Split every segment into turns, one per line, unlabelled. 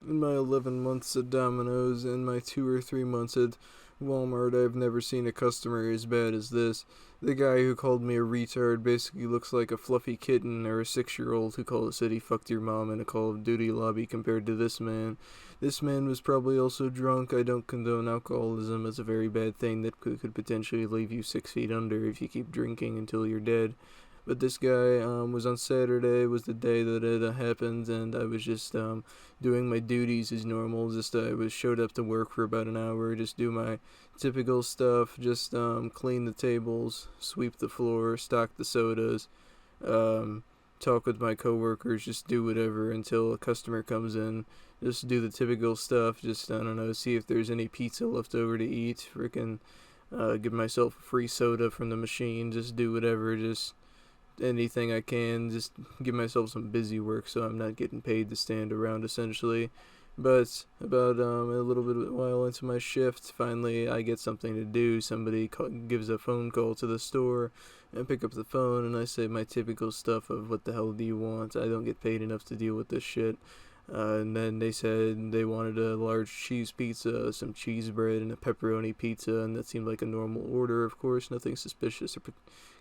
In my 11 months at Domino's and my 2 or 3 months at Walmart, I've never seen a customer as bad as this. The guy who called me a retard basically looks like a fluffy kitten or a 6-year-old who said he fucked your mom in a Call of Duty lobby compared to this man. This man was probably also drunk. I don't condone alcoholism. It's a very bad thing that could potentially leave you 6 feet under if you keep drinking until you're dead. But this guy was on Saturday, was the day that it happened, and I was just doing my duties as normal. Just I was showed up to work for about an hour, just do my typical stuff, just clean the tables, sweep the floor, stock the sodas, um, talk with my coworkers, just do whatever until a customer comes in. Just do the typical stuff. Just I don't know, see if there's any pizza left over to eat. Freaking give myself a free soda from the machine. Just do whatever. Just anything I can, just give myself some busy work so I'm not getting paid to stand around essentially. But about a little bit while into my shift, finally I get something to do. Somebody gives a phone call to the store, and I pick up the phone and I say my typical stuff of what the hell do you want? I don't get paid enough to deal with this shit. And then they said they wanted a large cheese pizza, some cheese bread, and a pepperoni pizza, and that seemed like a normal order, of course, nothing suspicious or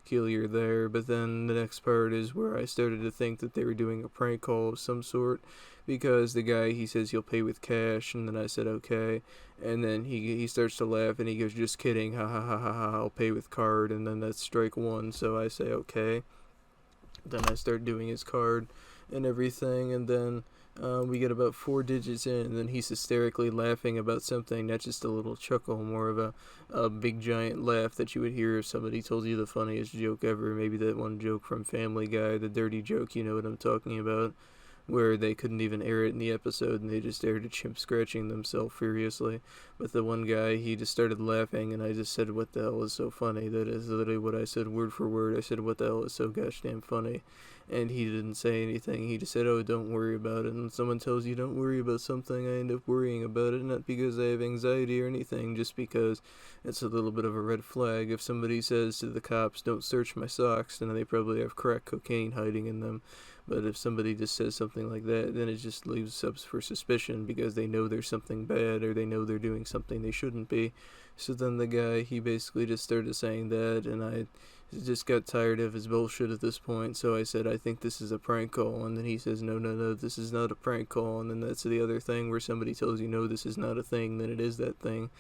peculiar there. But then the next part is where I started to think that they were doing a prank call of some sort, because the guy, he says he'll pay with cash, and then I said okay, and then he starts to laugh, and he goes, just kidding, ha ha ha ha ha, I'll pay with card, and then that's strike one, so I say okay. Then I start doing his card and everything, and then we get about 4 digits in, and then he's hysterically laughing about something, not just a little chuckle, more of a big giant laugh that you would hear if somebody told you the funniest joke ever. Maybe that one joke from Family Guy, the dirty joke, you know what I'm talking about, where they couldn't even air it in the episode and they just aired a chimp scratching themselves furiously. But the one guy, he just started laughing, and I just said, what the hell is so funny? That is literally what I said word for word. I said, what the hell is so gosh damn funny? And he didn't say anything. He just said, oh, don't worry about it. And when someone tells you don't worry about something, I end up worrying about it, not because I have anxiety or anything, just because it's a little bit of a red flag. If somebody says to the cops, don't search my socks, then they probably have crack cocaine hiding in them. But if somebody just says something like that, then it just leaves up for suspicion, because they know there's something bad, or they know they're doing something they shouldn't be. So then the guy, he basically just started saying that, and I just got tired of his bullshit at this point. So I said, I think this is a prank call. And then he says, no, no, no, this is not a prank call. And then that's the other thing where somebody tells you, no, this is not a thing, then it is that thing.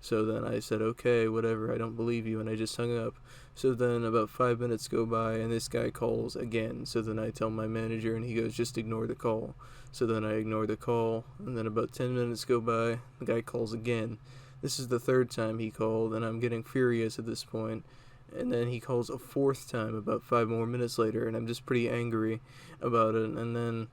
So then I said, okay, whatever, I don't believe you, and I just hung up. So then about 5 minutes go by, and this guy calls again. So then I tell my manager, and he goes, just ignore the call. So then I ignore the call, and then about 10 minutes go by, the guy calls again. This is the third time he called, and I'm getting furious at this point. And then he calls a fourth time about 5 more minutes later, and I'm just pretty angry about it. And then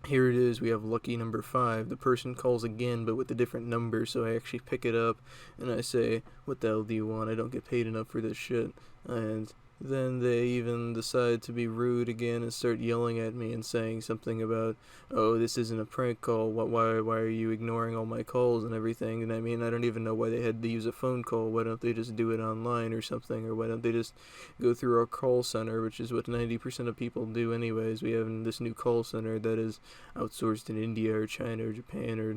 here it is, we have lucky number 5. The person calls again, but with a different number, so I actually pick it up, and I say, what the hell do you want? I don't get paid enough for this shit. And then they even decide to be rude again and start yelling at me and saying something about, oh, this isn't a prank call, why are you ignoring all my calls and everything? And I mean, I don't even know why they had to use a phone call. Why don't they just do it online or something? Or why don't they just go through our call center, which is what 90% of people do anyways. We have this new call center that is outsourced in India or China or Japan or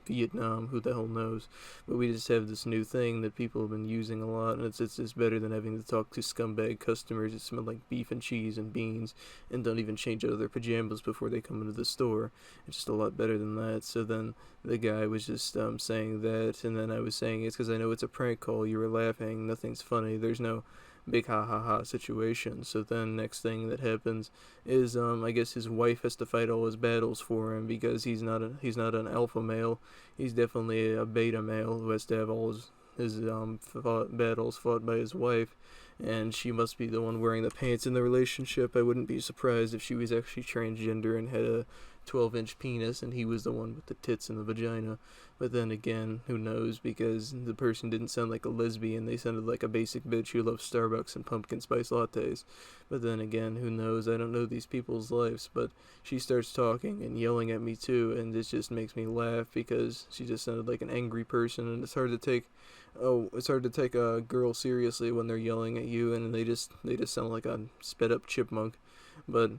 Vietnam, who the hell knows. But we just have this new thing that people have been using a lot, and it's better than having to talk to scumbag customers that smell like beef and cheese and beans and don't even change out of their pajamas before they come into the store. It's just a lot better than that. So then the guy was just saying that, and then I was saying, it's because I know it's a prank call, you were laughing, nothing's funny, there's no big ha ha ha situation. So then next thing that happens is I guess his wife has to fight all his battles for him, because he's not an alpha male. He's definitely a beta male who has to have all his battles fought by his wife, and she must be the one wearing the pants in the relationship. I wouldn't be surprised if she was actually transgender and had a 12-inch penis, and he was the one with the tits and the vagina. But then again, who knows, because the person didn't sound like a lesbian, they sounded like a basic bitch who loves Starbucks and pumpkin spice lattes. But then again, who knows, I don't know these people's lives. But she starts talking and yelling at me too, and it just makes me laugh, because she just sounded like an angry person, and it's hard to take a girl seriously when they're yelling at you, and they just sound like a sped up chipmunk. But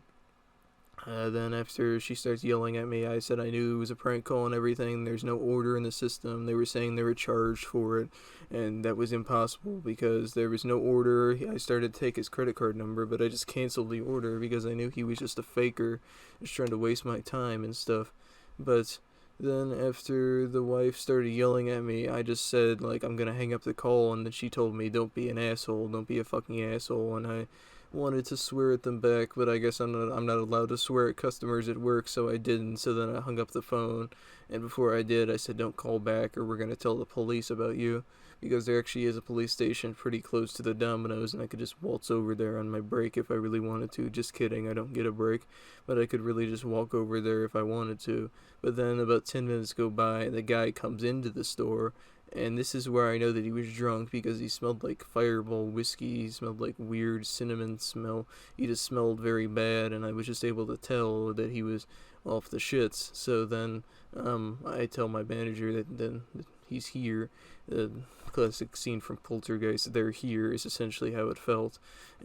Then after she starts yelling at me, I said I knew it was a prank call and everything. There's no order in the system. They were saying they were charged for it, and that was impossible because there was no order. I started to take his credit card number, but I just canceled the order because I knew he was just a faker, just trying to waste my time and stuff. But then after the wife started yelling at me, I just said like I'm gonna hang up the call, and then she told me don't be an asshole, don't be a fucking asshole, and I wanted to swear at them back, but I guess I'm not allowed to swear at customers at work, so I didn't. So then I hung up the phone, and before I did, I said, "Don't call back, or we're gonna tell the police about you." Because there actually is a police station pretty close to the Domino's, and I could just waltz over there on my break if I really wanted to. Just kidding, I don't get a break, but I could really just walk over there if I wanted to. But then about 10 minutes go by, and the guy comes into the store, and this is where I know that he was drunk because he smelled like fireball whiskey. He smelled like weird cinnamon smell. He just smelled very bad, and I was just able to tell that he was off the shits. So then I tell my manager that he's here. The classic scene from Poltergeist, they're here, is essentially how it felt.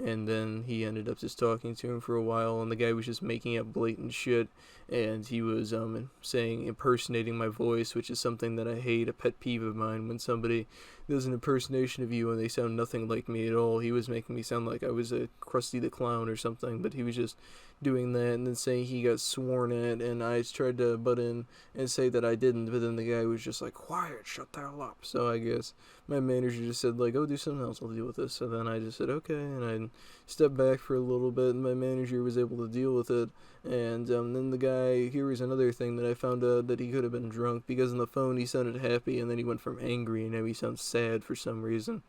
And then he ended up just talking to him for a while, and the guy was just making up blatant shit, and he was impersonating my voice, which is something that I hate, a pet peeve of mine, when somebody does an impersonation of you and they sound nothing like me at all. He was making me sound like I was a Krusty the Clown or something, but he was just doing that and then saying he got sworn at, and I tried to butt in and say that I didn't, but then the guy was just like, quiet, shut the hell up. So I guess my manager just said like, oh, do something else, I'll deal with this. So then I just said okay, and I stepped back for a little bit, and my manager was able to deal with it. And then the guy, here was another thing that I found out, that he could have been drunk, because on the phone he sounded happy, and then he went from angry, and now he sounds sad for some reason,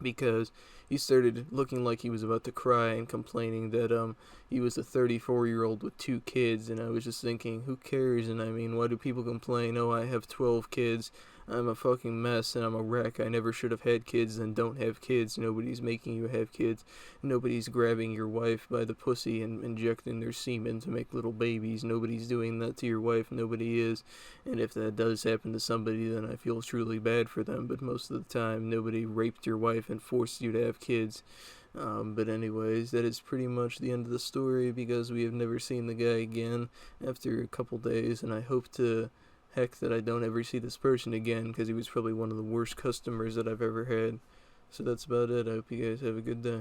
because he started looking like he was about to cry and complaining that he was a 34-year-old with 2 kids. And I was just thinking, who cares? And I mean, why do people complain? Oh, I have 12 kids, I'm a fucking mess, and I'm a wreck, I never should have had kids, and don't have kids. Nobody's making you have kids. Nobody's grabbing your wife by the pussy and injecting their semen to make little babies. Nobody's doing that to your wife. Nobody is. And if that does happen to somebody, then I feel truly bad for them, but most of the time nobody raped your wife and forced you to have kids. But anyways, that is pretty much the end of the story, because we have never seen the guy again after a couple days, and I hope to heck that I don't ever see this person again, because he was probably one of the worst customers that I've ever had. So that's about it. I hope you guys have a good day.